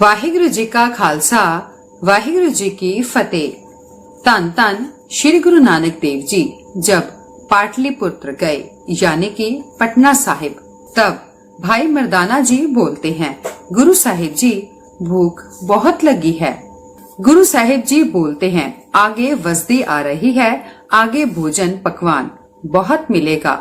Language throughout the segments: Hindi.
वाहिगुरु जी का खालसा वाहिगुरु जी की फतेह। धन धन श्री गुरु नानक देव जी जब पाटलिपुत्र गए यानी कि पटना साहिब, तब भाई मर्दाना जी बोलते हैं, गुरु साहिब जी भूख बहुत लगी है। गुरु साहिब जी बोलते हैं, आगे वजदी आ रही है, आगे भोजन पकवान बहुत मिलेगा।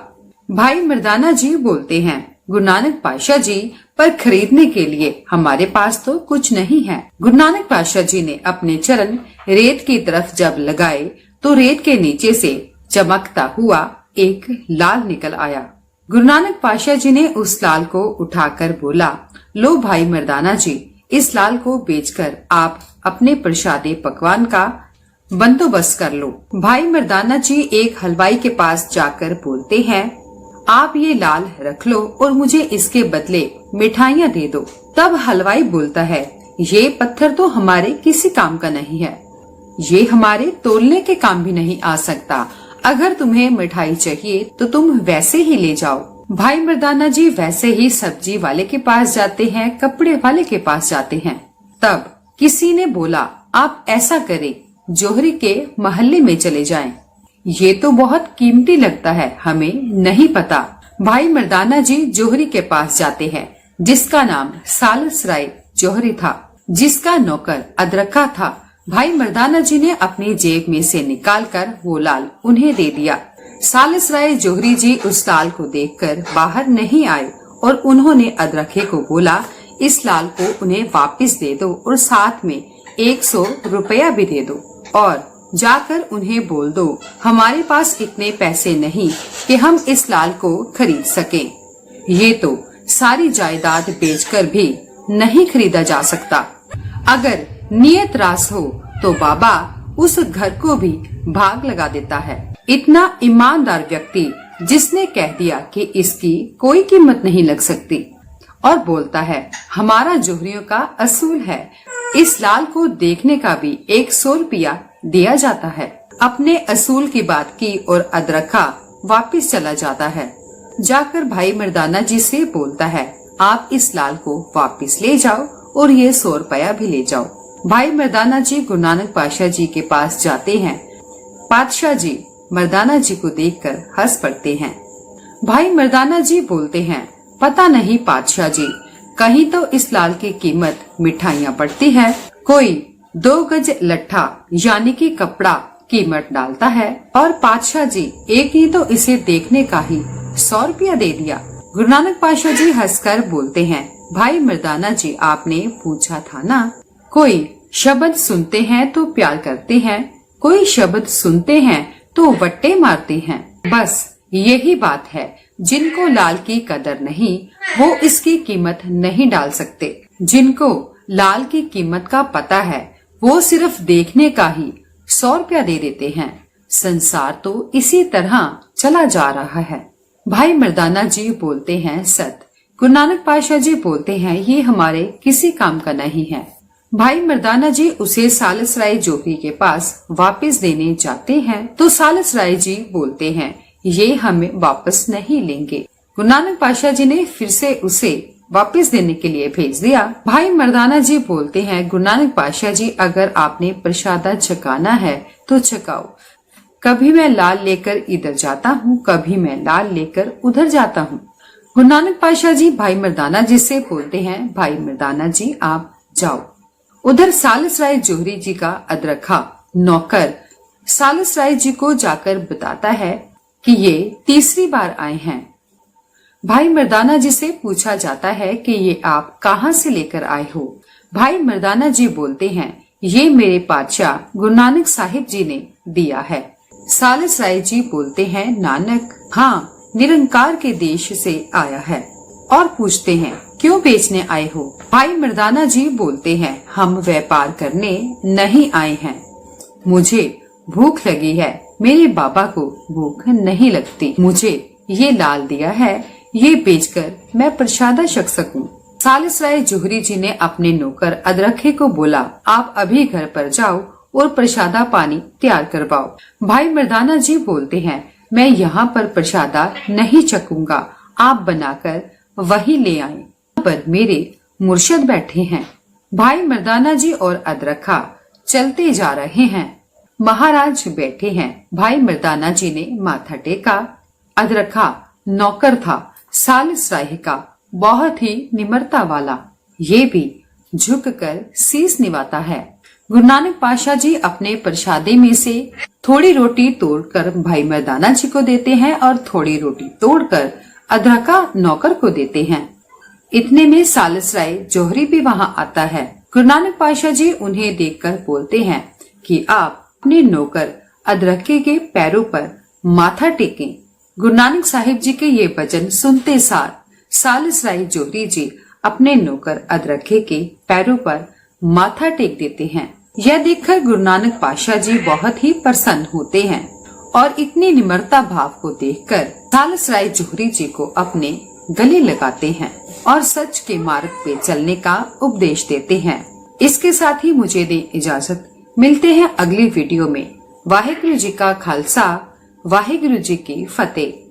भाई मर्दाना जी बोलते हैं, गुरु नानक पातशाह जी पर खरीदने के लिए हमारे पास तो कुछ नहीं है। गुरु नानक पातशाह जी ने अपने चरण रेत की तरफ जब लगाए तो रेत के नीचे से चमकता हुआ एक लाल निकल आया। गुरु नानक पातशाह जी ने उस लाल को उठाकर बोला, लो भाई मर्दाना जी, इस लाल को बेचकर आप अपने प्रसादे पकवान का बंदोबस्त कर लो। भाई मर्दाना जी एक हलवाई के पास जाकर बोलते हैं, आप ये लाल रख लो और मुझे इसके बदले मिठाइयाँ दे दो। तब हलवाई बोलता है, ये पत्थर तो हमारे किसी काम का नहीं है, ये हमारे तोलने के काम भी नहीं आ सकता। अगर तुम्हें मिठाई चाहिए तो तुम वैसे ही ले जाओ। भाई मर्दाना जी वैसे ही सब्जी वाले के पास जाते हैं, कपड़े वाले के पास जाते हैं। तब किसी ने बोला, आप ऐसा करें, जोहरी के मोहल्ले में चले जाएं। ये तो बहुत कीमती लगता है, हमें नहीं पता। भाई मर्दाना जी जोहरी के पास जाते हैं, जिसका नाम सालस राय जोहरी था, जिसका नौकर अदरखा था। भाई मर्दाना जी ने अपनी जेब में से निकालकर वो लाल उन्हें दे दिया। सालस राय जोहरी जी उस लाल को देखकर बाहर नहीं आए और उन्होंने अदरखे को बोला, इस लाल को उन्हें वापस दे दो और साथ में 100 रुपया भी दे दो और जाकर उन्हें बोल दो, हमारे पास इतने पैसे नहीं कि हम इस लाल को खरीद सकें। ये तो सारी जायदाद बेचकर भी नहीं खरीदा जा सकता। अगर नियत रास हो तो बाबा उस घर को भी भाग लगा देता है। इतना ईमानदार व्यक्ति जिसने कह दिया कि इसकी कोई कीमत नहीं लग सकती और बोलता है, हमारा जोहरियों का असूल है, इस लाल को देखने का भी 100 रुपया दिया जाता है। अपने असूल की बात की और अदरखा वापस चला जाता है। जाकर भाई मर्दाना जी से बोलता है, आप इस लाल को वापस ले जाओ और ये 100 रुपया भी ले जाओ। भाई मर्दाना जी गुरु नानक पातशाह जी के पास जाते हैं। पातशाह जी मर्दाना जी को देखकर हंस पड़ते हैं। भाई मर्दाना जी बोलते हैं, पता नहीं पातशाह जी, कहीं तो इस लाल की कीमत मिठाइयाँ पड़ती है, कोई 2 गज लट्ठा यानी कि कपड़ा कीमत डालता है और पातशाह जी एक ही तो इसे देखने का ही 100 रुपया दे दिया। गुरु नानक पातशाह जी हंसकर बोलते हैं, भाई मर्दाना जी, आपने पूछा था ना, कोई शब्द सुनते हैं तो प्यार करते हैं, कोई शब्द सुनते हैं तो वट्टे मारते हैं। बस यही बात है, जिनको लाल की कदर नहीं वो इसकी कीमत नहीं डाल सकते। जिनको लाल की कीमत का पता है वो सिर्फ देखने का ही 100 रुपया दे देते हैं। संसार तो इसी तरह चला जा रहा है। भाई मर्दाना जी बोलते हैं, सत। गुरु नानक पातशाह जी बोलते हैं, ये हमारे किसी काम का नहीं है। भाई मर्दाना जी उसे सालस राय जोहरी के पास वापस देने जाते हैं तो सालस राय जी बोलते हैं, ये हमें वापस नहीं लेंगे। गुरु नानक पातशाह जी ने फिर से उसे वापस देने के लिए भेज दिया। भाई मर्दाना जी बोलते हैं, गुरु नानक पातशाह जी, अगर आपने प्रसादा छकाना है तो छकाओ। कभी मैं लाल लेकर इधर जाता हूँ, कभी मैं लाल लेकर उधर जाता हूँ। गुरु नानक पातशाह जी भाई मर्दाना जी से बोलते हैं, भाई मर्दाना जी आप जाओ। उधर सालस राय जोहरी जी का अदरखा नौकर सालस राय जी को जाकर बताता है कि ये तीसरी बार आए हैं। भाई मर्दाना जी से पूछा जाता है कि ये आप कहाँ से लेकर आए हो। भाई मर्दाना जी बोलते हैं, ये मेरे पातशाह गुरु नानक साहिब जी ने दिया है। सालस राय जी बोलते हैं, नानक, हाँ, निरंकार के देश से आया है। और पूछते हैं, क्यों बेचने आए हो। भाई मर्दाना जी बोलते हैं, हम व्यापार करने नहीं आए हैं, मुझे भूख लगी है, मेरे बाबा को भूख नहीं लगती, मुझे ये लाल दिया है, ये बेचकर मैं प्रसादा छक सकूं। सालस राय जोहरी जी ने अपने नौकर अदरखे को बोला, आप अभी घर पर जाओ और प्रसादा पानी तैयार करवाओ। भाई मर्दाना जी बोलते हैं, मैं यहाँ पर प्रसादा नहीं छकूंगा, आप बनाकर वही ले आए, पर मेरे मुर्शद बैठे हैं। भाई मर्दाना जी और अदरखा चलते जा रहे हैं। महाराज बैठे हैं। भाई मर्दाना जी ने माथा टेका। अदरखा नौकर था, सालिसराय का, बहुत ही निम्रता वाला। ये भी झुककर शीश निवाता है। गुरु नानक पातशाह जी अपने प्रसादे में से थोड़ी रोटी तोड़कर भाई मर्दाना जी को देते हैं और थोड़ी रोटी तोड़कर अदरखा नौकर को देते हैं। इतने में सालिसराय जोहरी भी वहां आता है। गुरु नानक पातशाह जी उन्हें देखकर बोलते हैं कि आप अपने नौकर अदरखे के पैरों पर माथा टेकें। गुरु नानक साहिब जी के ये वचन सुनते सार सालिसराय जोहरी जी अपने नौकर अदरखे के पैरों पर माथा टेक देते हैं। यह देखकर गुरु नानक पातशाह जी बहुत ही प्रसन्न होते हैं और इतनी निम्रता भाव को देखकर सालिसराय जोहरी जी को अपने गले लगाते हैं और सच के मार्ग पे चलने का उपदेश देते हैं। इसके साथ ही मुझे दें इजाजत। मिलते हैं अगली वीडियो में। वाहिगुरु जी का खालसा, वाहिगुरु जी की फतेह।